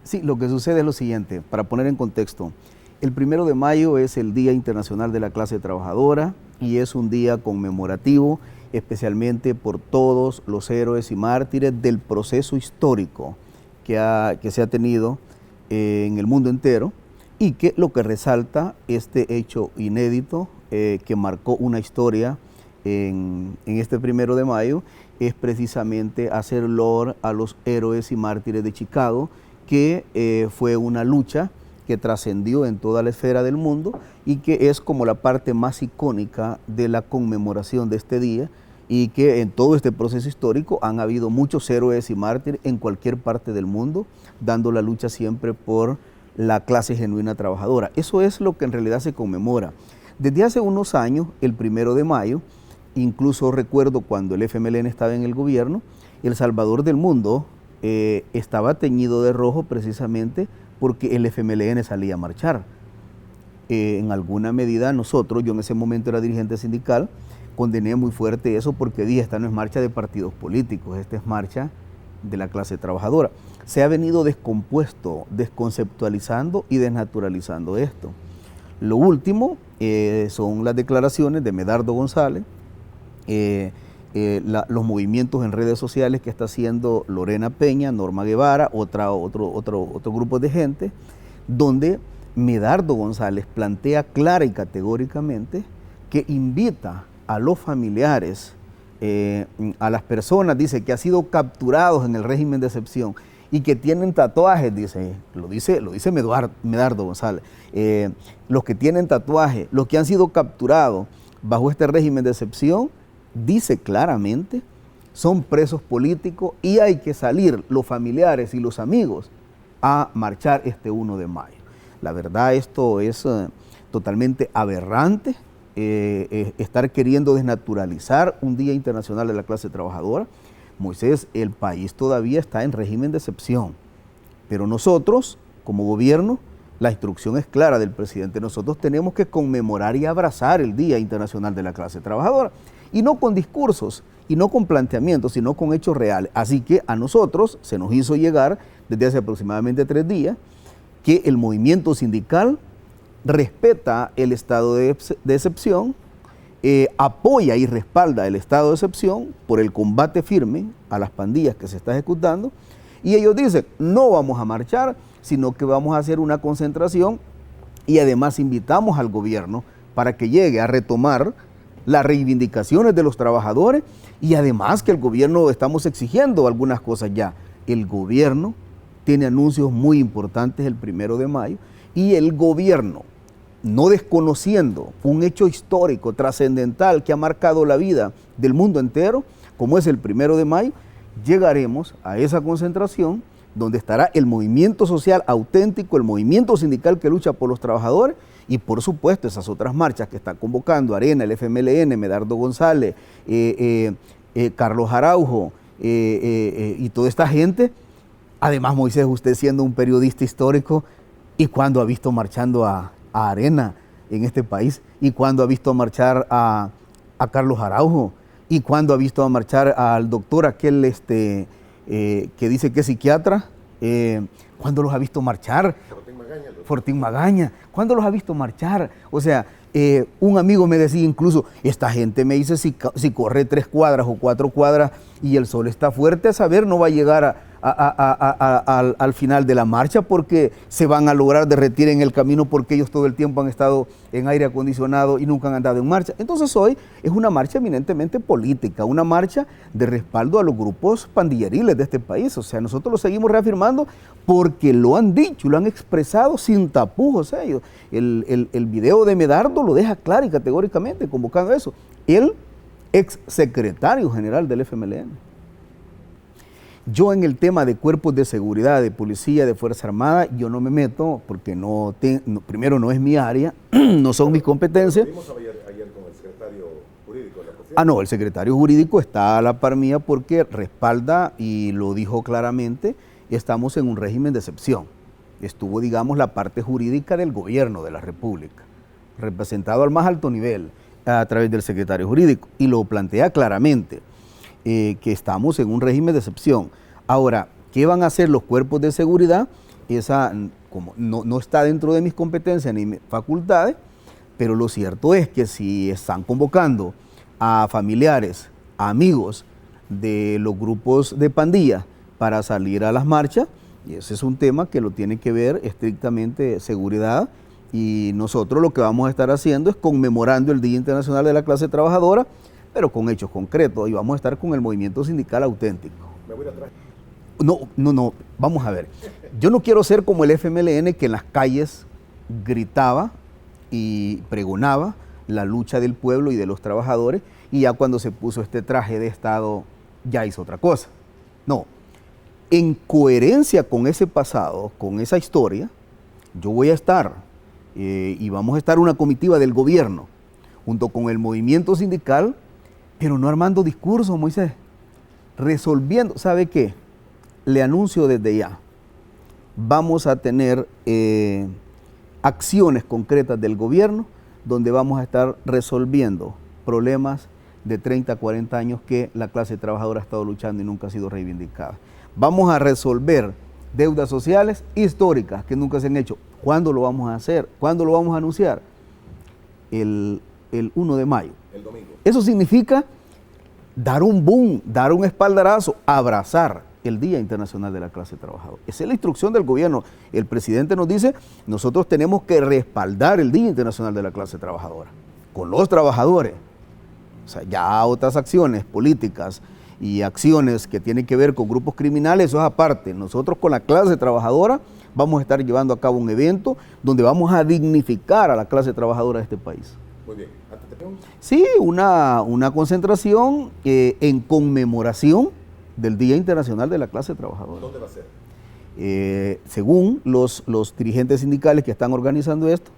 Sí, lo que sucede es lo siguiente, para poner en contexto. El 1 de mayo es el Día Internacional de la Clase Trabajadora y es un día conmemorativo, especialmente por todos los héroes y mártires del proceso histórico que se ha tenido en el mundo entero, y que lo que resalta este hecho inédito que marcó una historia en este 1 de mayo es precisamente hacer honor a los héroes y mártires de Chicago, que fue una lucha que trascendió en toda la esfera del mundo y que es como la parte más icónica de la conmemoración de este día, y que en todo este proceso histórico han habido muchos héroes y mártires en cualquier parte del mundo, dando la lucha siempre por la clase genuina trabajadora. Eso es lo que en realidad se conmemora. Desde hace unos años, el 1 de mayo, incluso recuerdo cuando el FMLN estaba en el gobierno, El Salvador del mundo estaba teñido de rojo precisamente porque el FMLN salía a marchar. En alguna medida nosotros, yo en ese momento era dirigente sindical, condené muy fuerte eso porque dije, esta no es marcha de partidos políticos, esta es marcha de la clase trabajadora. Se ha venido descompuesto, desconceptualizando y desnaturalizando esto. Lo último son las declaraciones de Medardo González, los movimientos en redes sociales que está haciendo Lorena Peña, Norma Guevara, otro grupo de gente, donde Medardo González plantea clara y categóricamente que invita a los familiares, a las personas, dice, que han sido capturados en el régimen de excepción y que tienen tatuajes, lo dice Medardo González, los que tienen tatuajes, los que han sido capturados bajo este régimen de excepción, dice claramente, son presos políticos y hay que salir los familiares y los amigos a marchar este 1 de mayo. La verdad, esto es totalmente aberrante, estar queriendo desnaturalizar un Día Internacional de la Clase Trabajadora. Moisés, el país todavía está en régimen de excepción, pero nosotros, como gobierno, la instrucción es clara del presidente, nosotros tenemos que conmemorar y abrazar el Día Internacional de la Clase Trabajadora, y no con discursos, y no con planteamientos, sino con hechos reales. Así que a nosotros se nos hizo llegar, desde hace aproximadamente 3 días, que el movimiento sindical respeta el estado de excepción, apoya y respalda el estado de excepción por el combate firme a las pandillas que se está ejecutando, y ellos dicen, no vamos a marchar, sino que vamos a hacer una concentración, y además invitamos al gobierno para que llegue a retomar las reivindicaciones de los trabajadores, y además que el gobierno, estamos exigiendo algunas cosas ya. El gobierno tiene anuncios muy importantes el 1 de mayo, y el gobierno, no desconociendo un hecho histórico, trascendental, que ha marcado la vida del mundo entero, como es el 1 de mayo, llegaremos a esa concentración donde estará el movimiento social auténtico, el movimiento sindical que lucha por los trabajadores, y por supuesto esas otras marchas que está convocando Arena, el FMLN, Medardo González, Carlos Araujo y toda esta gente. Además, Moisés, usted siendo un periodista histórico, ¿y cuándo ha visto marchando a Arena en este país? ¿Y cuándo ha visto marchar a Carlos Araujo? ¿Y cuándo ha visto marchar al doctor aquel que dice que es psiquiatra? ¿Cuándo los ha visto marchar? Fortín Magaña. ¿Cuándo los ha visto marchar? O sea, un amigo me decía incluso, esta gente me dice si corre 3 cuadras o 4 cuadras y el sol está fuerte, a saber, no va a llegar al final de la marcha porque se van a lograr derretir en el camino porque ellos todo el tiempo han estado en aire acondicionado y nunca han andado en marcha. Entonces hoy es una marcha eminentemente política, una marcha de respaldo a los grupos pandilleriles de este país. O sea, nosotros lo seguimos reafirmando porque lo han dicho, lo han expresado sin tapujos ellos. El video de Medardo lo deja claro y categóricamente convocando eso. El ex secretario general del FMLN. Yo en el tema de cuerpos de seguridad, de policía, de Fuerza Armada, yo no me meto porque primero no es mi área, no son mis competencias. Lo vimos ayer con el secretario jurídico de la presidencia. No, el secretario jurídico está a la par mía porque respalda y lo dijo claramente, estamos en un régimen de excepción. Estuvo, digamos, la parte jurídica del gobierno de la República, representado al más alto nivel a través del secretario jurídico, y lo plantea claramente. Que estamos en un régimen de excepción. Ahora, ¿qué van a hacer los cuerpos de seguridad? esa como no está dentro de mis competencias ni mis facultades, pero lo cierto es que si están convocando a familiares, a amigos de los grupos de pandillas para salir a las marchas, y ese es un tema que lo tiene que ver estrictamente seguridad, y nosotros lo que vamos a estar haciendo es conmemorando el Día Internacional de la Clase Trabajadora, pero con hechos concretos, y vamos a estar con el movimiento sindical auténtico. Me voy atrás. No, vamos a ver. Yo no quiero ser como el FMLN que en las calles gritaba y pregonaba la lucha del pueblo y de los trabajadores, y ya cuando se puso este traje de Estado ya hizo otra cosa. No, en coherencia con ese pasado, con esa historia, yo voy a estar y vamos a estar una comitiva del gobierno junto con el movimiento sindical, pero no armando discursos, Moisés, resolviendo. ¿Sabe qué? Le anuncio desde ya, vamos a tener acciones concretas del gobierno donde vamos a estar resolviendo problemas de 30, 40 años que la clase trabajadora ha estado luchando y nunca ha sido reivindicada. Vamos a resolver deudas sociales históricas que nunca se han hecho. ¿Cuándo lo vamos a hacer? ¿Cuándo lo vamos a anunciar? El 1 de mayo. El domingo. Eso significa dar un boom, dar un espaldarazo, abrazar el Día Internacional de la Clase Trabajadora. Esa es la instrucción del gobierno. El presidente nos dice, nosotros tenemos que respaldar el Día Internacional de la Clase Trabajadora con los trabajadores. O sea, ya otras acciones políticas y acciones que tienen que ver con grupos criminales, eso es aparte. Nosotros con la clase trabajadora vamos a estar llevando a cabo un evento donde vamos a dignificar a la clase trabajadora de este país. Muy bien. ¿Antes te pregunto? Sí, una concentración en conmemoración del Día Internacional de la Clase Trabajadora. ¿Dónde va a ser? Según los dirigentes sindicales que están organizando esto,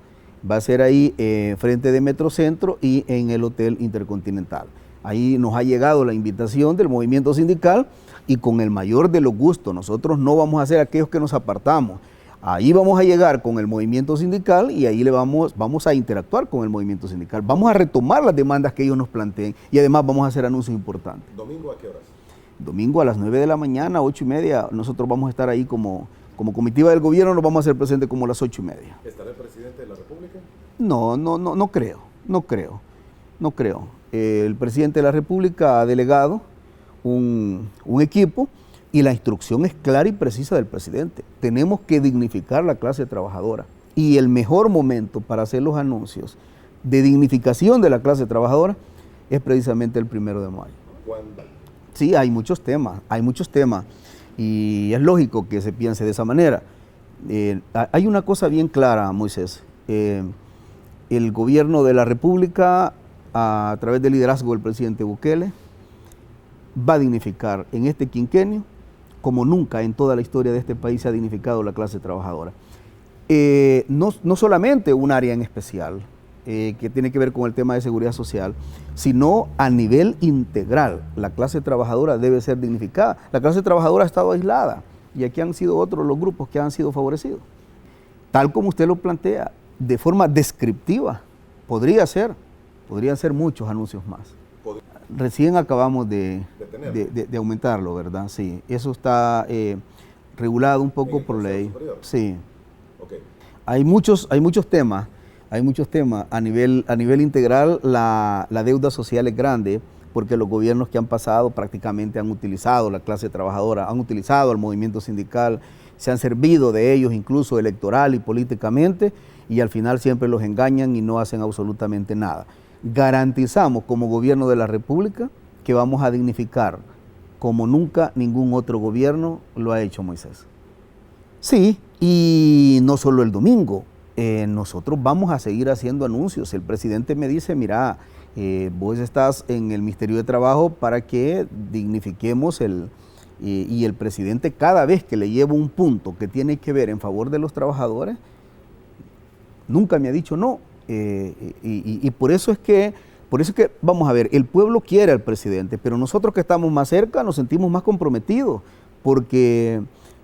va a ser ahí frente de Metrocentro y en el Hotel Intercontinental. Ahí nos ha llegado la invitación del movimiento sindical y con el mayor de los gustos. Nosotros no vamos a ser aquellos que nos apartamos. Ahí vamos a llegar con el movimiento sindical y ahí vamos a interactuar con el movimiento sindical. Vamos a retomar las demandas que ellos nos planteen y además vamos a hacer anuncios importantes. ¿Domingo a qué horas? Domingo a las 9 de la mañana, 8:30, nosotros vamos a estar ahí como comitiva del gobierno, nos vamos a hacer presentes como a las 8:30. ¿Estará el presidente de la República? No creo. El presidente de la República ha delegado un equipo y la instrucción es clara y precisa del presidente. Tenemos que dignificar la clase trabajadora y el mejor momento para hacer los anuncios de dignificación de la clase trabajadora es precisamente el 1 de mayo. ¿Cuándo? Sí, hay muchos temas y es lógico que se piense de esa manera. Hay una cosa bien clara, Moisés. El gobierno de la República, a través del liderazgo del presidente Bukele, va a dignificar en este quinquenio como nunca en toda la historia de este país se ha dignificado la clase trabajadora. No solamente un área en especial que tiene que ver con el tema de seguridad social, sino a nivel integral. La clase trabajadora debe ser dignificada. La clase trabajadora ha estado aislada y aquí han sido otros los grupos que han sido favorecidos. Tal como usted lo plantea, de forma descriptiva, podrían ser muchos anuncios más. Recién acabamos de aumentarlo, ¿verdad? Sí, eso está regulado un poco por ley. Sí. Okay. Hay muchos temas a nivel integral. La deuda social es grande porque los gobiernos que han pasado prácticamente han utilizado la clase trabajadora, han utilizado al movimiento sindical, se han servido de ellos incluso electoral y políticamente, y al final siempre los engañan y no hacen absolutamente nada. Garantizamos como gobierno de la República que vamos a dignificar como nunca ningún otro gobierno lo ha hecho, Moisés. Sí, y no solo el domingo, nosotros vamos a seguir haciendo anuncios. El presidente me dice, mira, vos estás en el Ministerio de Trabajo para que dignifiquemos y el presidente cada vez que le llevo un punto que tiene que ver en favor de los trabajadores, nunca me ha dicho no. Y por eso es que, vamos a ver, el pueblo quiere al presidente, pero nosotros que estamos más cerca nos sentimos más comprometidos, porque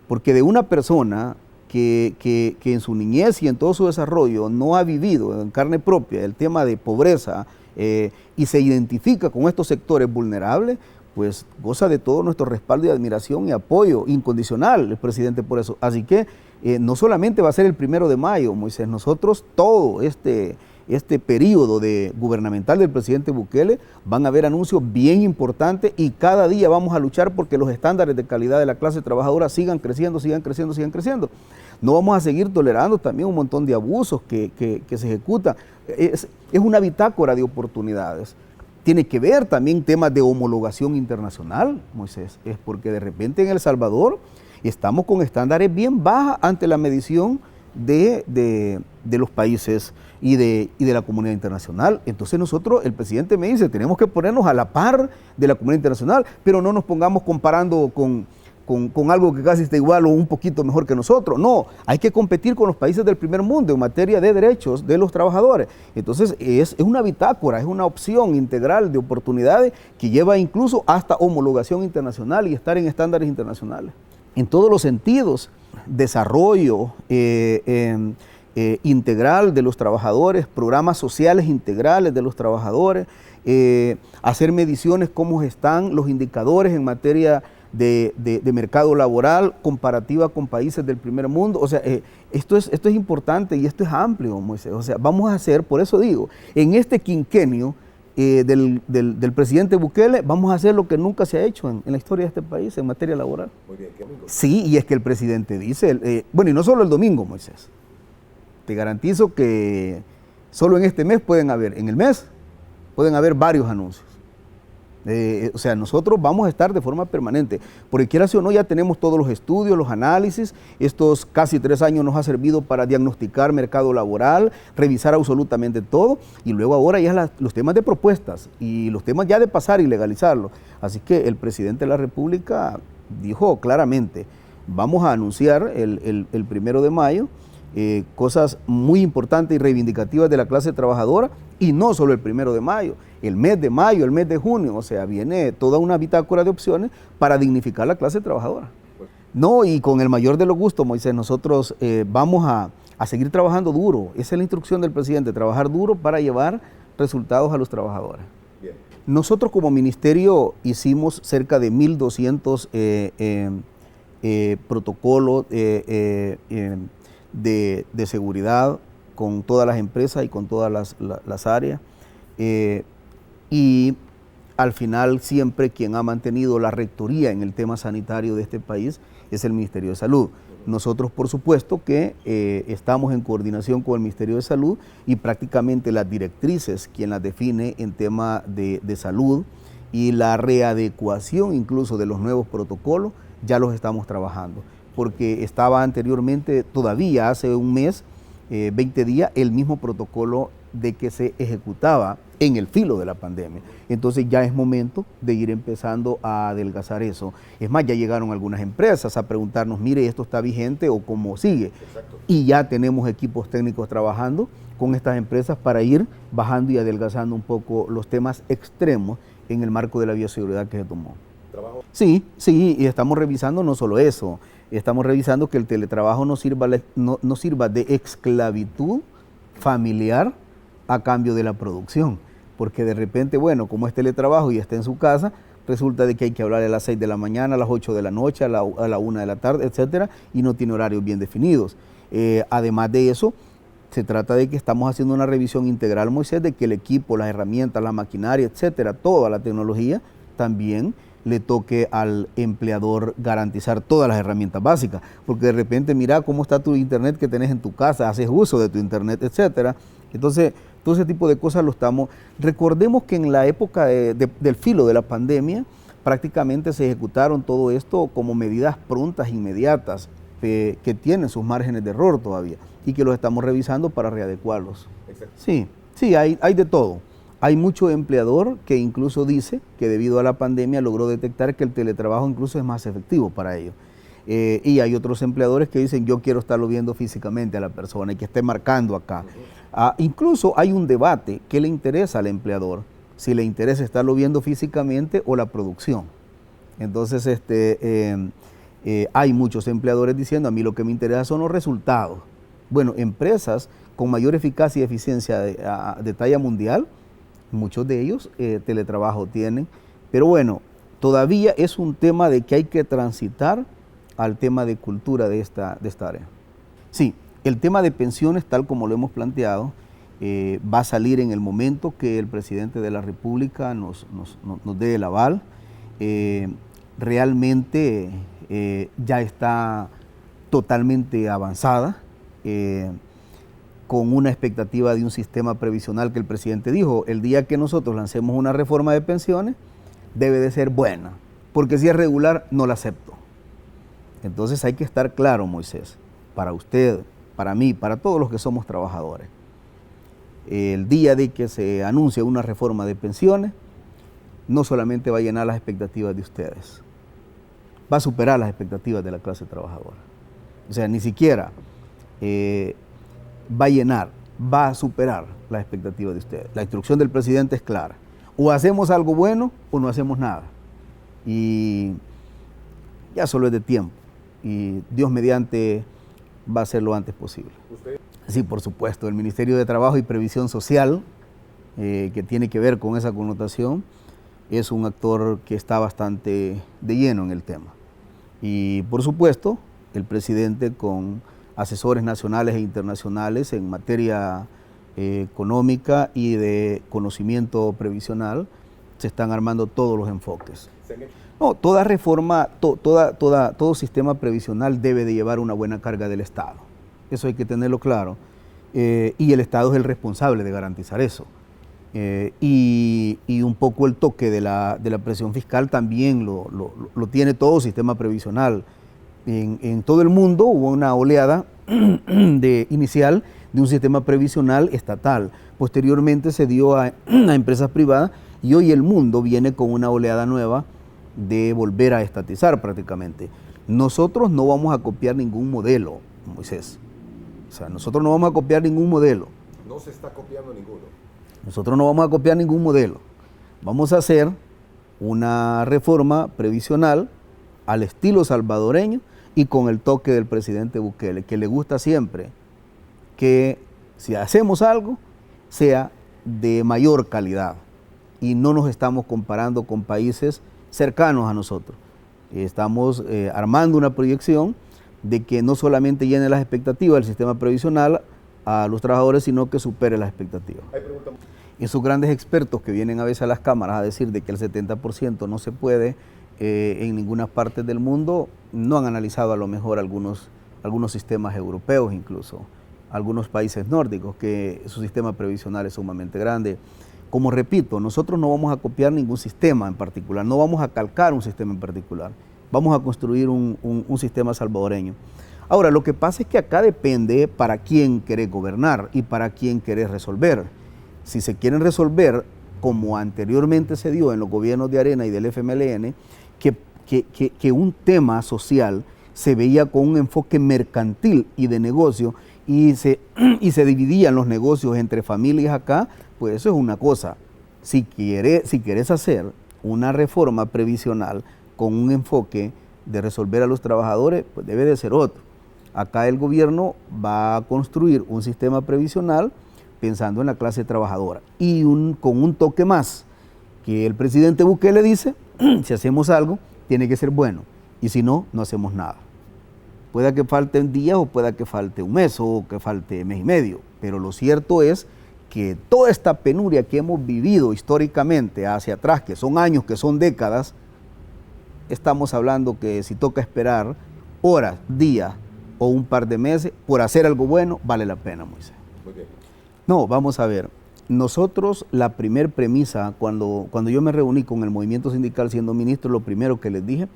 de una persona que en su niñez y en todo su desarrollo no ha vivido en carne propia el tema de pobreza y se identifica con estos sectores vulnerables, pues goza de todo nuestro respaldo y admiración y apoyo incondicional el presidente por eso. Así que no solamente va a ser el 1 de mayo, Moisés, nosotros todo este periodo gubernamental del presidente Bukele van a haber anuncios bien importantes y cada día vamos a luchar porque los estándares de calidad de la clase trabajadora sigan creciendo, sigan creciendo, sigan creciendo. No vamos a seguir tolerando también un montón de abusos que se ejecutan. Es una bitácora de oportunidades. Tiene que ver también temas de homologación internacional, Moisés, es porque de repente en El Salvador estamos con estándares bien bajos ante la medición de los países y de la comunidad internacional. Entonces nosotros, el presidente me dice, tenemos que ponernos a la par de la comunidad internacional, pero no nos pongamos comparando con algo que casi está igual o un poquito mejor que nosotros. No, hay que competir con los países del primer mundo en materia de derechos de los trabajadores. Entonces es una bitácora, es una opción integral de oportunidades que lleva incluso hasta homologación internacional y estar en estándares internacionales. En todos los sentidos, desarrollo integral de los trabajadores, programas sociales integrales de los trabajadores, hacer mediciones, cómo están los indicadores en materia de mercado laboral comparativa con países del primer mundo. O sea, esto es importante y esto es amplio, Moisés. O sea, vamos a hacer, por eso digo, en este quinquenio del presidente Bukele, vamos a hacer lo que nunca se ha hecho en la historia de este país en materia laboral. Muy bien, ¿qué domingo? Sí, y es que el presidente dice, bueno, y no solo el domingo, Moisés. Te garantizo que solo en este mes en el mes pueden haber varios anuncios. O sea, nosotros vamos a estar de forma permanente, porque quiera o no, ya tenemos todos los estudios, los análisis. Estos casi 3 años nos ha servido para diagnosticar mercado laboral, revisar absolutamente todo, y luego ahora ya los temas de propuestas y los temas ya de pasar y legalizarlo. Así que el presidente de la República dijo claramente, vamos a anunciar el 1 de mayo cosas muy importantes y reivindicativas de la clase trabajadora, y no solo el 1 de mayo, el mes de mayo, el mes de junio. O sea, viene toda una bitácora de opciones para dignificar la clase trabajadora. No, y con el mayor de los gustos, Moisés, nosotros vamos a seguir trabajando duro. Esa es la instrucción del presidente, trabajar duro para llevar resultados a los trabajadores. Bien. Nosotros como ministerio hicimos cerca de 1,200 protocolos de seguridad con todas las empresas y con todas las áreas. Y al final siempre quien ha mantenido la rectoría en el tema sanitario de este país es el Ministerio de Salud. Nosotros, por supuesto, que estamos en coordinación con el Ministerio de Salud y prácticamente las directrices, quien las define en tema de salud y la readecuación incluso de los nuevos protocolos, ya los estamos trabajando. Porque estaba anteriormente, todavía hace un mes, 20 días, el mismo protocolo de que se ejecutaba en el filo de la pandemia. Entonces ya es momento de ir empezando a adelgazar eso. Es más, ya llegaron algunas empresas a preguntarnos, mire, esto está vigente o cómo sigue. Exacto. Y ya tenemos equipos técnicos trabajando con estas empresas para ir bajando y adelgazando un poco los temas extremos en el marco de la bioseguridad que se tomó. ¿Trabajo? Sí, y estamos revisando no solo eso, estamos revisando que el teletrabajo no sirva de esclavitud familiar a cambio de la producción, porque de repente, bueno, como es teletrabajo y está en su casa, resulta de que hay que hablar a las 6 de la mañana, a las 8 de la noche, a la 1 de la tarde, etcétera, y no tiene horarios bien definidos. Además de eso, se trata de que estamos haciendo una revisión integral, Moisés, de que el equipo, las herramientas, la maquinaria, etcétera, toda la tecnología, también le toque al empleador garantizar todas las herramientas básicas, porque de repente mira cómo está tu internet que tenés en tu casa, haces uso de tu internet, etcétera. Entonces, todo ese tipo de cosas lo estamos. Recordemos que en la época del filo de la pandemia, prácticamente se ejecutaron todo esto como medidas prontas, inmediatas, que tienen sus márgenes de error todavía, y que los estamos revisando para readecuarlos. Exacto. Sí, hay de todo. Hay mucho empleador que incluso dice que debido a la pandemia logró detectar que el teletrabajo incluso es más efectivo para ellos. Y hay otros empleadores que dicen, yo quiero estarlo viendo físicamente a la persona y que esté marcando acá. Incluso hay un debate, ¿qué le interesa al empleador? Si le interesa estarlo viendo físicamente o la producción. Entonces, hay muchos empleadores diciendo, a mí lo que me interesa son los resultados. Bueno, empresas con mayor eficacia y eficiencia de talla mundial, muchos de ellos teletrabajo tienen, pero bueno, todavía es un tema de que hay que transitar al tema de cultura de esta área. Sí, el tema de pensiones, tal como lo hemos planteado, va a salir en el momento que el presidente de la República nos dé el aval. Realmente ya está totalmente avanzada, con una expectativa de un sistema previsional que el presidente dijo, el día que nosotros lancemos una reforma de pensiones, debe de ser buena, porque si es regular, no la acepto. Entonces hay que estar claro, Moisés, para usted, para mí, para todos los que somos trabajadores. El día de que se anuncie una reforma de pensiones, no solamente va a llenar las expectativas de ustedes, va a superar las expectativas de la clase trabajadora. O sea, ni siquiera va a llenar, va a superar las expectativas de ustedes. La instrucción del presidente es clara. O hacemos algo bueno o no hacemos nada. Y ya solo es de tiempo. Y Dios mediante va a ser lo antes posible. ¿Usted? Sí, por supuesto. El Ministerio de Trabajo y Previsión Social, que tiene que ver con esa connotación, es un actor que está bastante de lleno en el tema. Y por supuesto, el presidente con asesores nacionales e internacionales en materia económica y de conocimiento previsional, se están armando todos los enfoques. No, toda reforma, todo sistema previsional debe de llevar una buena carga del Estado. Eso hay que tenerlo claro. Y el Estado es el responsable de garantizar eso. Y un poco el toque de la presión fiscal también lo tiene todo sistema previsional. En todo el mundo hubo una oleada inicial de un sistema previsional estatal. Posteriormente se dio a empresas privadas y hoy el mundo viene con una oleada nueva de volver a estatizar prácticamente. Nosotros no vamos a copiar ningún modelo, Moisés. O sea, nosotros no vamos a copiar ningún modelo. No se está copiando ninguno. Nosotros no vamos a copiar ningún modelo. Vamos a hacer una reforma previsional al estilo salvadoreño y con el toque del presidente Bukele, que le gusta siempre que si hacemos algo sea de mayor calidad y no nos estamos comparando con países cercanos a nosotros. Estamos armando una proyección de que no solamente llene las expectativas del sistema previsional a los trabajadores, sino que supere las expectativas. Esos grandes expertos que vienen a veces a las cámaras a decir de que el 70% no se puede en ninguna parte del mundo, no han analizado a lo mejor algunos sistemas europeos, incluso algunos países nórdicos, que su sistema previsional es sumamente grande. Como repito, nosotros no vamos a copiar ningún sistema en particular, no vamos a calcar un sistema en particular, vamos a construir un sistema salvadoreño. Ahora, lo que pasa es que acá depende para quién querés gobernar y para quién querés resolver. Si se quieren resolver, como anteriormente se dio en los gobiernos de Arena y del FMLN, que un tema social se veía con un enfoque mercantil y de negocio y se dividían los negocios entre familias acá, pues eso es una cosa. Si quieres hacer una reforma previsional con un enfoque de resolver a los trabajadores, pues debe de ser otro. Acá el gobierno va a construir un sistema previsional pensando en la clase trabajadora y con un toque más, que el presidente Bukele dice, si hacemos algo, tiene que ser bueno, y si no, no hacemos nada. Pueda que falte un día o pueda que falte un mes o que falte mes y medio, pero lo cierto es que toda esta penuria que hemos vivido históricamente hacia atrás, que son años, que son décadas, estamos hablando que si toca esperar horas, días o un par de meses por hacer algo bueno, vale la pena, Moisés. Muy bien. No, vamos a ver. Nosotros, la primer premisa, cuando yo me reuní con el movimiento sindical siendo ministro, lo primero que les dije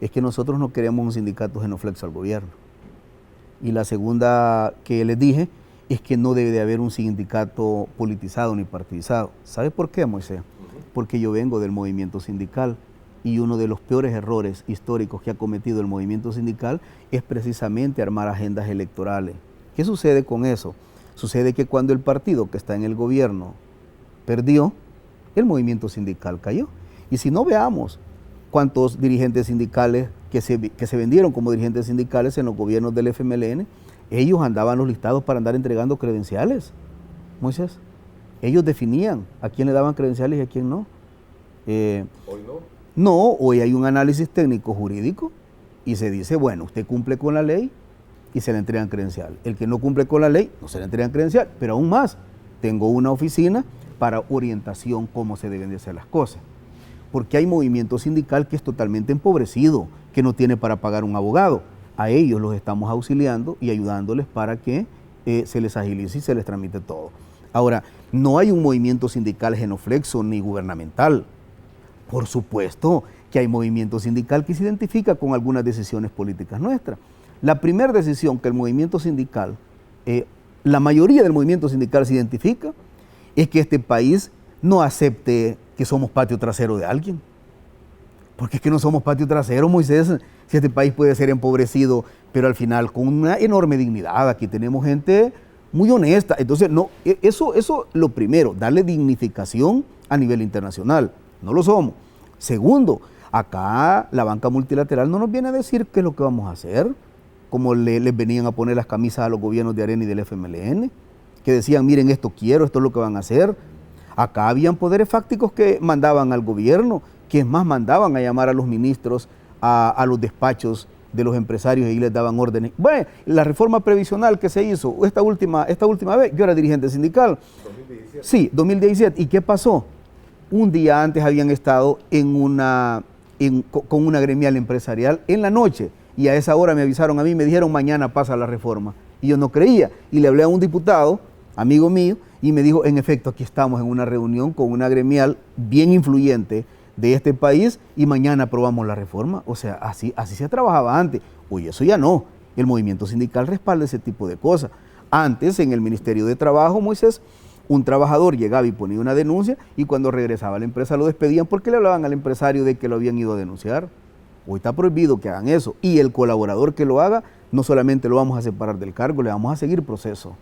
es que nosotros no queremos un sindicato genuflexo al gobierno. Y la segunda que les dije es que no debe de haber un sindicato politizado ni partidizado. ¿Sabe por qué, Moisés? Porque yo vengo del movimiento sindical y uno de los peores errores históricos que ha cometido el movimiento sindical es precisamente armar agendas electorales. ¿Qué sucede con eso? Sucede que cuando el partido que está en el gobierno perdió, el movimiento sindical cayó. Y si no, veamos cuántos dirigentes sindicales que se vendieron como dirigentes sindicales en los gobiernos del FMLN, ellos andaban los listados para andar entregando credenciales, Moisés. Ellos definían a quién le daban credenciales y a quién no. ¿Hoy no? No, hoy hay un análisis técnico jurídico y se dice, bueno, usted cumple con la ley y se le entregan credencial. El que no cumple con la ley, no se le entregan credencial, pero aún más, tengo una oficina para orientación cómo se deben de hacer las cosas. Porque hay movimiento sindical que es totalmente empobrecido, que no tiene para pagar un abogado. A ellos los estamos auxiliando y ayudándoles para que se les agilice y se les tramite todo. Ahora, no hay un movimiento sindical genuflexo ni gubernamental. Por supuesto que hay movimiento sindical que se identifica con algunas decisiones políticas nuestras. La primera decisión que el movimiento sindical, la mayoría del movimiento sindical se identifica, es que este país no acepte que somos patio trasero de alguien. Porque es que no somos patio trasero, Moisés, si este país puede ser empobrecido, pero al final con una enorme dignidad. Aquí tenemos gente muy honesta. Entonces, no, eso lo primero, darle dignificación a nivel internacional. No lo somos. Segundo, acá la banca multilateral no nos viene a decir qué es lo que vamos a hacer, como les venían a poner las camisas a los gobiernos de Arena y del FMLN, que decían, miren, esto quiero, esto es lo que van a hacer. Acá habían poderes fácticos que mandaban al gobierno, que es más, mandaban a llamar a los ministros a los despachos de los empresarios y les daban órdenes. Bueno, la reforma previsional que se hizo esta última vez, yo era dirigente sindical. 2017. Sí, 2017. ¿Y qué pasó? Un día antes habían estado con una gremial empresarial en la noche y a esa hora me avisaron a mí, me dijeron mañana pasa la reforma. Y yo no creía y le hablé a un diputado, amigo mío, y me dijo, en efecto, aquí estamos en una reunión con una gremial bien influyente de este país y mañana aprobamos la reforma. O sea, así se trabajaba antes. Hoy eso ya no. El movimiento sindical respalda ese tipo de cosas. Antes, en el Ministerio de Trabajo, Moisés, un trabajador llegaba y ponía una denuncia y cuando regresaba a la empresa lo despedían porque le hablaban al empresario de que lo habían ido a denunciar. Hoy está prohibido que hagan eso. Y el colaborador que lo haga, no solamente lo vamos a separar del cargo, le vamos a seguir proceso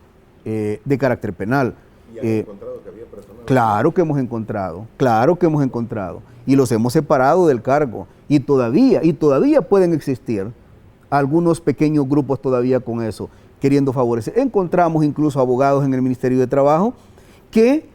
de carácter penal. ¿Y han encontrado que había personas? Claro que hemos encontrado. Y los hemos separado del cargo. Y todavía pueden existir algunos pequeños grupos todavía con eso, queriendo favorecer. Encontramos incluso abogados en el Ministerio de Trabajo que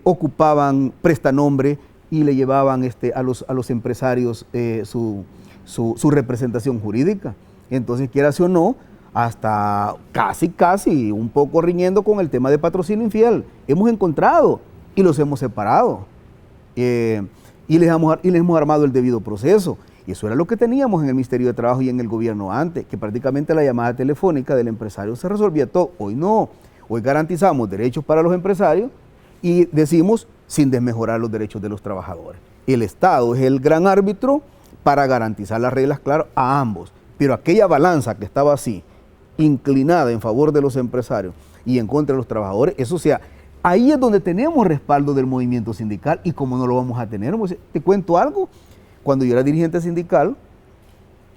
ocupaban prestanombre y le llevaban a los empresarios su representación jurídica. Entonces, quieras o no, hasta casi un poco riñendo con el tema de patrocinio infiel. Hemos encontrado y los hemos separado. Y les hemos armado el debido proceso. Y eso era lo que teníamos en el Ministerio de Trabajo y en el gobierno antes, que prácticamente la llamada telefónica del empresario se resolvía todo. Hoy no. Hoy garantizamos derechos para los empresarios y decimos sin desmejorar los derechos de los trabajadores. El Estado es el gran árbitro para garantizar las reglas, claro, a ambos. Pero aquella balanza que estaba así, inclinada en favor de los empresarios y en contra de los trabajadores, eso sea, ahí es donde tenemos respaldo del movimiento sindical y como no lo vamos a tener. Te cuento algo, cuando yo era dirigente sindical,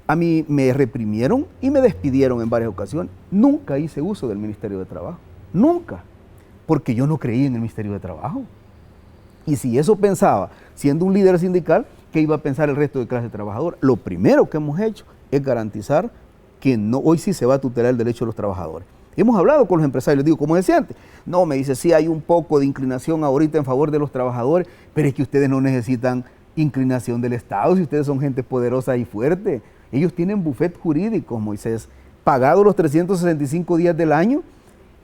a mí me reprimieron y me despidieron en varias ocasiones. Nunca hice uso del Ministerio de Trabajo, nunca, porque yo no creía en el Ministerio de Trabajo. Y si eso pensaba, siendo un líder sindical, ¿qué iba a pensar el resto de clase trabajadora? Lo primero que hemos hecho es garantizar que hoy sí se va a tutelar el derecho de los trabajadores. Hemos hablado con los empresarios, les digo, como decía antes, no, me dice, sí hay un poco de inclinación ahorita en favor de los trabajadores, pero es que ustedes no necesitan inclinación del Estado, si ustedes son gente poderosa y fuerte. Ellos tienen bufet jurídicos, Moisés, pagados los 365 días del año,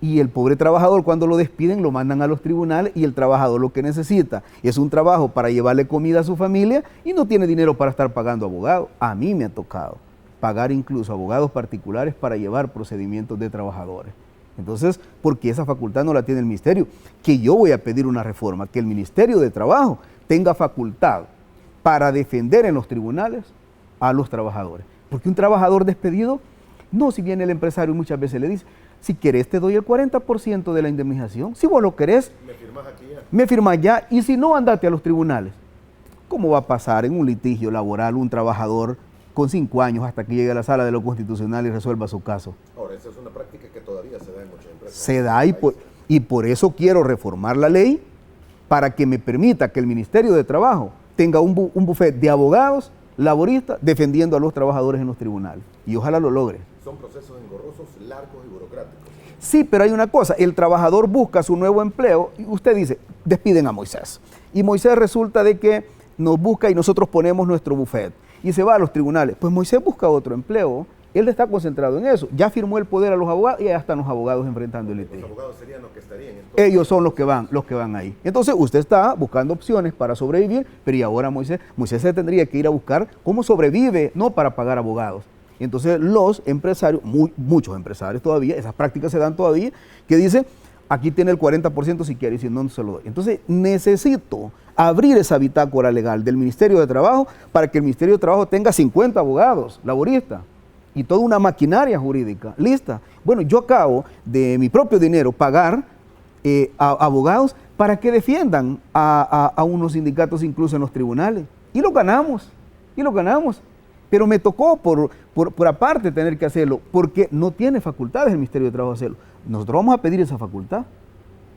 y el pobre trabajador cuando lo despiden lo mandan a los tribunales y el trabajador lo que necesita es un trabajo para llevarle comida a su familia y no tiene dinero para estar pagando abogados. A mí me ha tocado pagar incluso abogados particulares para llevar procedimientos de trabajadores. Entonces, porque esa facultad no la tiene el ministerio, que yo voy a pedir una reforma, que el Ministerio de Trabajo tenga facultad para defender en los tribunales a los trabajadores. Porque un trabajador despedido, no, si viene el empresario muchas veces le dice, si querés te doy el 40% de la indemnización, si vos lo querés, me firmas aquí ya. Me firmas ya, y si no, andate a los tribunales. ¿Cómo va a pasar en un litigio laboral un trabajador con 5 años hasta que llegue a la sala de lo constitucional y resuelva su caso? Ahora, esa es una práctica que todavía se da en muchas empresas. Se da y por eso quiero reformar la ley para que me permita que el Ministerio de Trabajo tenga un bufete de abogados laboristas defendiendo a los trabajadores en los tribunales. Y ojalá lo logre. Son procesos engorrosos, largos y burocráticos. Sí, pero hay una cosa, el trabajador busca su nuevo empleo y usted dice, despiden a Moisés. Y Moisés resulta de que nos busca y nosotros ponemos nuestro bufete y se va a los tribunales. Pues Moisés busca otro empleo Él está concentrado en eso. Ya firmó el poder a los abogados y ya están los abogados enfrentando el litigio. Los abogados serían los que estarían en todo. Ellos son los que van ahí. Entonces usted está buscando opciones para sobrevivir, pero y ahora Moisés se tendría que ir a buscar cómo sobrevive, no para pagar abogados. Y entonces los empresarios, muchos empresarios todavía, esas prácticas se dan todavía, que dicen, aquí tiene el 40% si quiere, y si no, no se lo doy. Entonces necesito abrir esa bitácora legal del Ministerio de Trabajo para que el Ministerio de Trabajo tenga 50 abogados laboristas y toda una maquinaria jurídica lista. Bueno, yo acabo de mi propio dinero pagar a abogados para que defiendan a unos sindicatos incluso en los tribunales. Y lo ganamos. Pero me tocó por aparte tener que hacerlo, porque no tiene facultades el Ministerio de Trabajo hacerlo. Nosotros vamos a pedir esa facultad.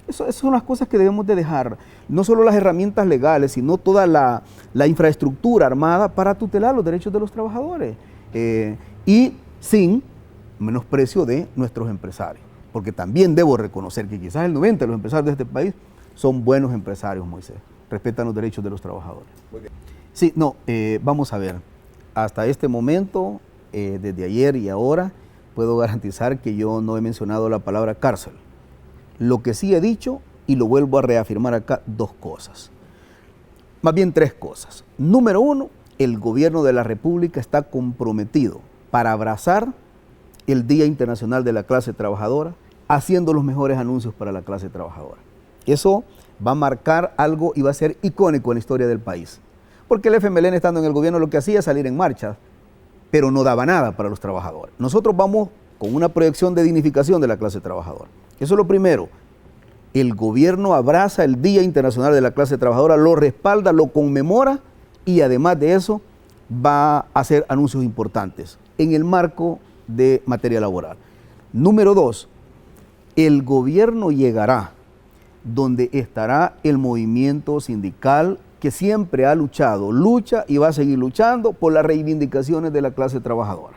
Esas son las cosas que debemos de dejar. No solo las herramientas legales, sino toda la infraestructura armada para tutelar los derechos de los trabajadores. Y sin menosprecio de nuestros empresarios. Porque también debo reconocer que quizás el 90% de los empresarios de este país son buenos empresarios, Moisés. Respetan los derechos de los trabajadores. Muy bien. Sí, no, vamos a ver. Hasta este momento, desde ayer y ahora, puedo garantizar que yo no he mencionado la palabra cárcel. Lo que sí he dicho, y lo vuelvo a reafirmar acá, dos cosas. Más bien tres cosas. Número uno, el gobierno de la República está comprometido para abrazar el Día Internacional de la Clase Trabajadora, haciendo los mejores anuncios para la clase trabajadora. Eso va a marcar algo y va a ser icónico en la historia del país. Porque el FMLN, estando en el gobierno, lo que hacía es salir en marcha, pero no daba nada para los trabajadores. Nosotros vamos con una proyección de dignificación de la clase trabajadora. Eso es lo primero. El gobierno abraza el Día Internacional de la Clase Trabajadora, lo respalda, lo conmemora y además de eso va a hacer anuncios importantes en el marco de materia laboral. Número dos, el gobierno llegará donde estará el movimiento sindical que siempre ha luchado, lucha y va a seguir luchando por las reivindicaciones de la clase trabajadora.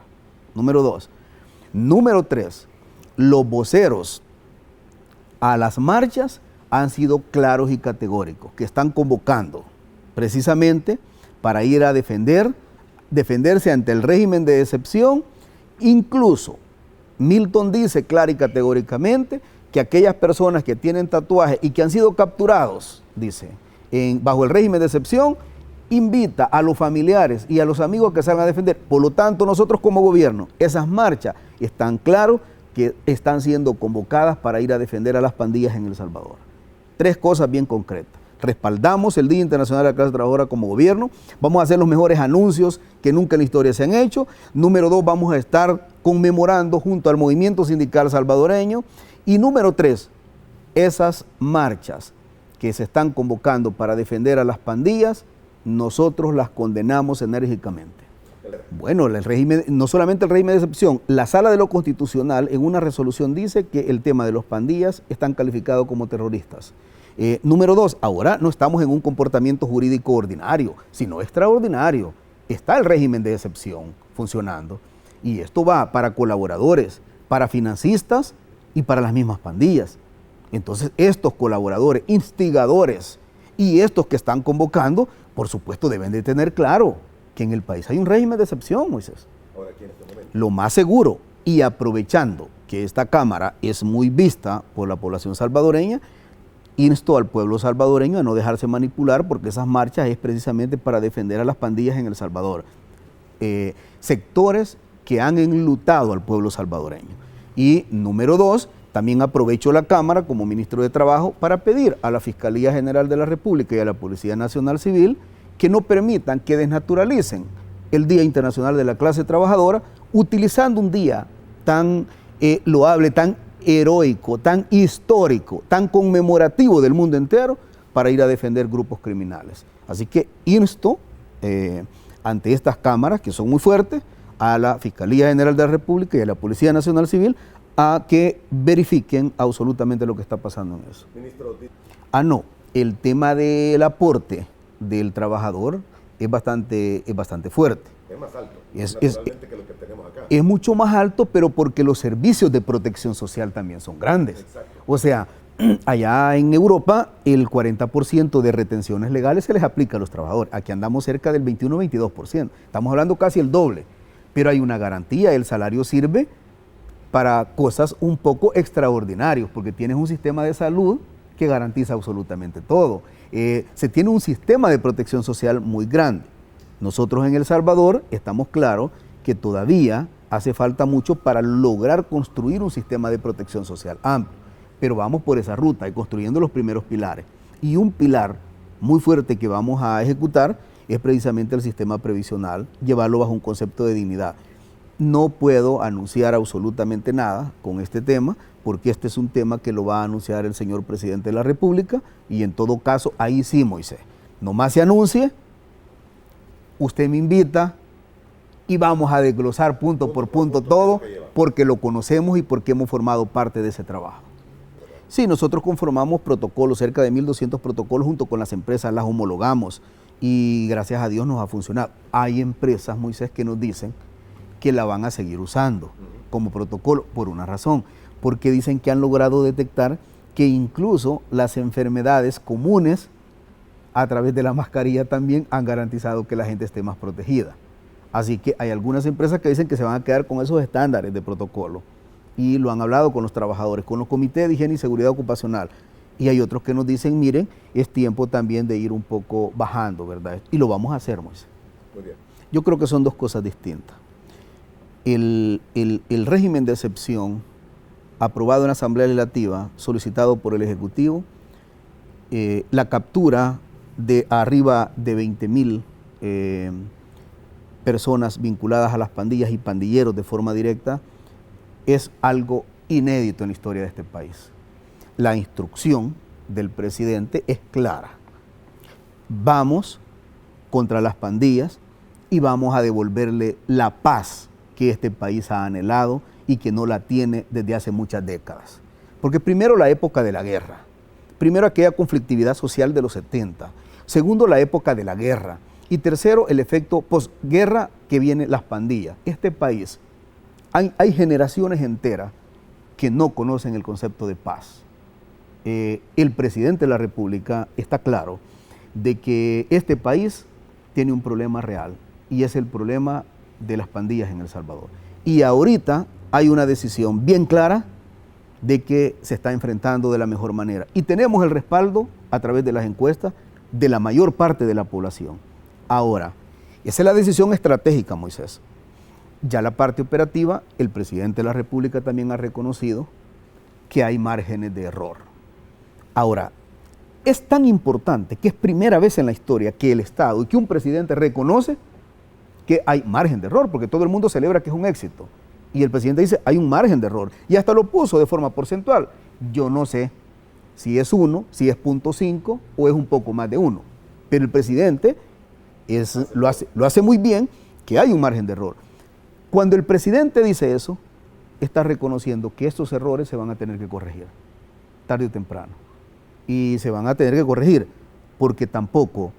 Número dos. Número tres, los voceros a las marchas han sido claros y categóricos, que están convocando precisamente para ir a defenderse ante el régimen de excepción. Incluso Milton dice clara y categóricamente que aquellas personas que tienen tatuajes y que han sido capturados, dice, bajo el régimen de excepción, invita a los familiares y a los amigos que salgan a defender. Por lo tanto, nosotros como gobierno, esas marchas están claros que están siendo convocadas para ir a defender a las pandillas en El Salvador. Tres cosas bien concretas. Respaldamos el Día Internacional de la Clase Trabajadora como gobierno, vamos a hacer los mejores anuncios que nunca en la historia se han hecho. Número dos, vamos a estar conmemorando junto al movimiento sindical salvadoreño. Y número tres, esas marchas que se están convocando para defender a las pandillas, nosotros las condenamos enérgicamente. Bueno, el régimen, no solamente el régimen de excepción, la Sala de lo Constitucional en una resolución dice que el tema de los pandillas están calificados como terroristas. Número dos, ahora no estamos en un comportamiento jurídico ordinario, sino extraordinario. Está el régimen de excepción funcionando y esto va para colaboradores, para financistas y para las mismas pandillas. Entonces estos colaboradores, instigadores y estos que están convocando, por supuesto deben de tener claro que en el país hay un régimen de excepción, Moisés. Ahora, aquí en este momento. Lo más seguro, y aprovechando que esta Cámara es muy vista por la población salvadoreña, insto al pueblo salvadoreño a no dejarse manipular porque esas marchas es precisamente para defender a las pandillas en El Salvador. Sectores que han enlutado al pueblo salvadoreño. Y número dos, también aprovecho la Cámara como ministro de Trabajo para pedir a la Fiscalía General de la República y a la Policía Nacional Civil que no permitan que desnaturalicen el Día Internacional de la Clase Trabajadora utilizando un día tan loable, tan heroico, tan histórico, tan conmemorativo del mundo entero para ir a defender grupos criminales. Así que insto ante estas cámaras, que son muy fuertes, a la Fiscalía General de la República y a la Policía Nacional Civil a que verifiquen absolutamente lo que está pasando en eso. Ministro, no, el tema del aporte del trabajador es bastante fuerte. es más alto, Es naturalmente, que lo que tenemos acá. Es mucho más alto, pero porque los servicios de protección social también son grandes. Exacto. O sea, allá en Europa el 40% de retenciones legales se les aplica a los trabajadores. Aquí andamos cerca del 21-22%. Estamos hablando casi el doble. pero hay una garantía, el salario sirve para cosas un poco extraordinarias, porque tienes un sistema de salud que garantiza absolutamente todo. Se tiene un sistema de protección social muy grande. Nosotros en El Salvador estamos claros que todavía hace falta mucho para lograr construir un sistema de protección social amplio, pero vamos por esa ruta y construyendo los primeros pilares. Y un pilar muy fuerte que vamos a ejecutar es precisamente el sistema previsional, llevarlo bajo un concepto de dignidad. No puedo anunciar absolutamente nada con este tema, porque este es un tema que lo va a anunciar el señor presidente de la República, y en todo caso, ahí sí, Moisés, nomás se anuncie, usted me invita y vamos a desglosar punto por punto todo, porque lo conocemos y porque hemos formado parte de ese trabajo. Sí, nosotros conformamos protocolos, cerca de 1.200 protocolos junto con las empresas, las homologamos y gracias a Dios nos ha funcionado. Hay empresas, Moisés, que nos dicen que la van a seguir usando como protocolo por una razón, porque dicen que han logrado detectar que incluso las enfermedades comunes a través de la mascarilla también han garantizado que la gente esté más protegida. Así que hay algunas empresas que dicen que se van a quedar con esos estándares de protocolo y lo han hablado con los trabajadores, con los comités de higiene y seguridad ocupacional. Y hay otros que nos dicen, miren, es tiempo también de ir un poco bajando, ¿verdad? Y lo vamos a hacer, Moisés. Muy bien. Yo creo que son dos cosas distintas. El régimen de excepción aprobado en la Asamblea Legislativa, solicitado por el Ejecutivo, la captura de arriba de 20.000 personas vinculadas a las pandillas y pandilleros de forma directa, es algo inédito en la historia de este país. La instrucción del presidente es clara. Vamos contra las pandillas y vamos a devolverle la paz que este país ha anhelado y que no la tiene desde hace muchas décadas. Porque primero la época de la guerra, primero aquella conflictividad social de los 70, segundo la época de la guerra y tercero el efecto posguerra que vienen las pandillas. Este país, hay generaciones enteras que no conocen el concepto de paz. El presidente de la República está claro de que este país tiene un problema real y es el problema de las pandillas en El Salvador. Y ahorita hay una decisión bien clara de que se está enfrentando de la mejor manera. Y tenemos el respaldo a través de las encuestas de la mayor parte de la población. Ahora, esa es la decisión estratégica, Moisés. Ya la parte operativa, el presidente de la República también ha reconocido que hay márgenes de error. Ahora, es tan importante que es primera vez en la historia que el Estado y que un presidente reconoce que hay margen de error, porque todo el mundo celebra que es un éxito. Y el presidente dice, hay un margen de error. Y hasta lo puso de forma porcentual. Yo no sé si es 1, si es 0.5 o es un poco más de 1. Pero el presidente lo hace muy bien, que hay un margen de error. Cuando el presidente dice eso, está reconociendo que estos errores se van a tener que corregir, tarde o temprano. Y se van a tener que corregir, porque tampoco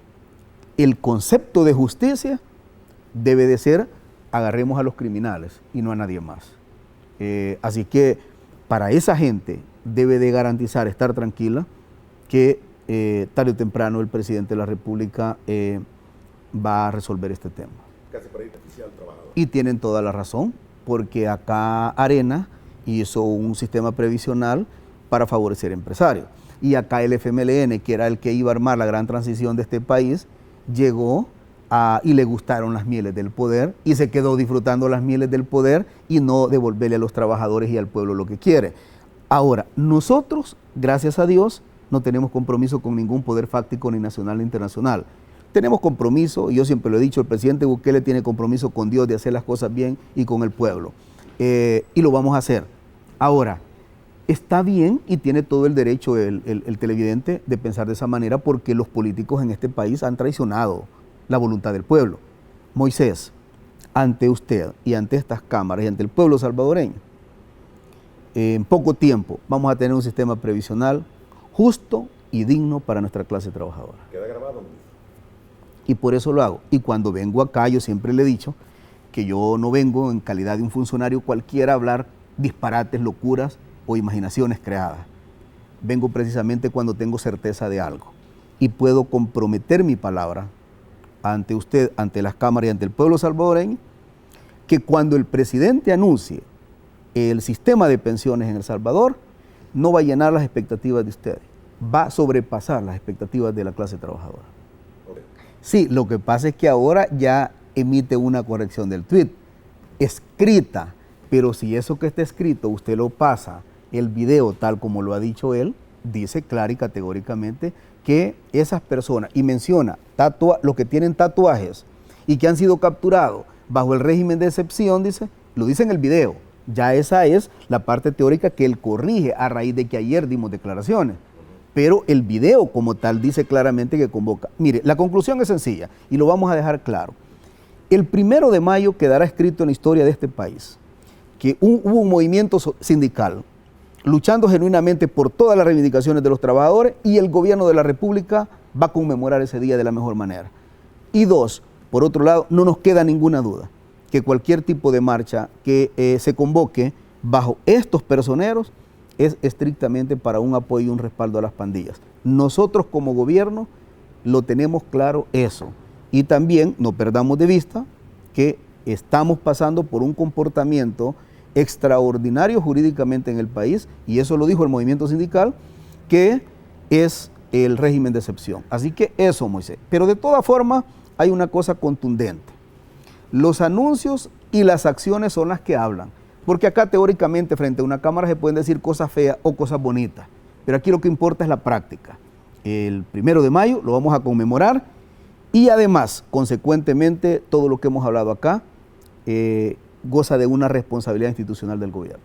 el concepto de justicia debe de ser, agarremos a los criminales y no a nadie más. Así que para esa gente debe de garantizar, estar tranquila, que tarde o temprano el presidente de la República va a resolver este tema. Casi para ir beneficiar al trabajador. Y tienen toda la razón, porque acá Arena hizo un sistema previsional para favorecer empresarios. Y acá el FMLN, que era el que iba a armar la gran transición de este país, llegó y le gustaron las mieles del poder y se quedó disfrutando las mieles del poder y no devolverle a los trabajadores y al pueblo lo que quiere. Ahora, nosotros, gracias a Dios, no tenemos compromiso con ningún poder fáctico ni nacional ni internacional. Tenemos compromiso, y yo siempre lo he dicho, el presidente Bukele tiene compromiso con Dios de hacer las cosas bien y con el pueblo. Y lo vamos a hacer. Ahora, está bien y tiene todo el derecho el televidente de pensar de esa manera, porque los políticos en este país han traicionado la voluntad del pueblo. Moisés, ante usted y ante estas cámaras y ante el pueblo salvadoreño, en poco tiempo vamos a tener un sistema previsional justo y digno para nuestra clase trabajadora. Queda grabado. Y por eso lo hago. Y cuando vengo acá, yo siempre le he dicho que yo no vengo en calidad de un funcionario cualquiera a hablar disparates, locuras o imaginaciones creadas. Vengo precisamente cuando tengo certeza de algo y puedo comprometer mi palabra ante usted, ante las cámaras y ante el pueblo salvadoreño, que cuando el presidente anuncie el sistema de pensiones en El Salvador, no va a llenar las expectativas de ustedes, va a sobrepasar las expectativas de la clase trabajadora. Okay. Sí, lo que pasa es que ahora ya emite una corrección del tweet, escrita, pero si eso que está escrito usted lo pasa, el video tal como lo ha dicho él, dice clara y categóricamente que esas personas, y menciona los que tienen tatuajes y que han sido capturados bajo el régimen de excepción, lo dice en el video. Ya esa es la parte teórica que él corrige a raíz de que ayer dimos declaraciones. Pero el video como tal dice claramente que convoca. Mire, la conclusión es sencilla y lo vamos a dejar claro. El 1 de mayo quedará escrito en la historia de este país que hubo un movimiento sindical luchando genuinamente por todas las reivindicaciones de los trabajadores y el gobierno de la República va a conmemorar ese día de la mejor manera. Y dos, por otro lado, no nos queda ninguna duda que cualquier tipo de marcha que se convoque bajo estos personeros es estrictamente para un apoyo y un respaldo a las pandillas. Nosotros como gobierno lo tenemos claro eso. Y también no perdamos de vista que estamos pasando por un comportamiento extraordinario jurídicamente en el país, y eso lo dijo el movimiento sindical, que es el régimen de excepción. Así que eso, Moisés. Pero de todas formas hay una cosa contundente. Los anuncios y las acciones son las que hablan. Porque acá teóricamente frente a una cámara se pueden decir cosas feas o cosas bonitas. Pero aquí lo que importa es la práctica. El 1 de mayo lo vamos a conmemorar y además, consecuentemente, todo lo que hemos hablado acá goza de una responsabilidad institucional del gobierno.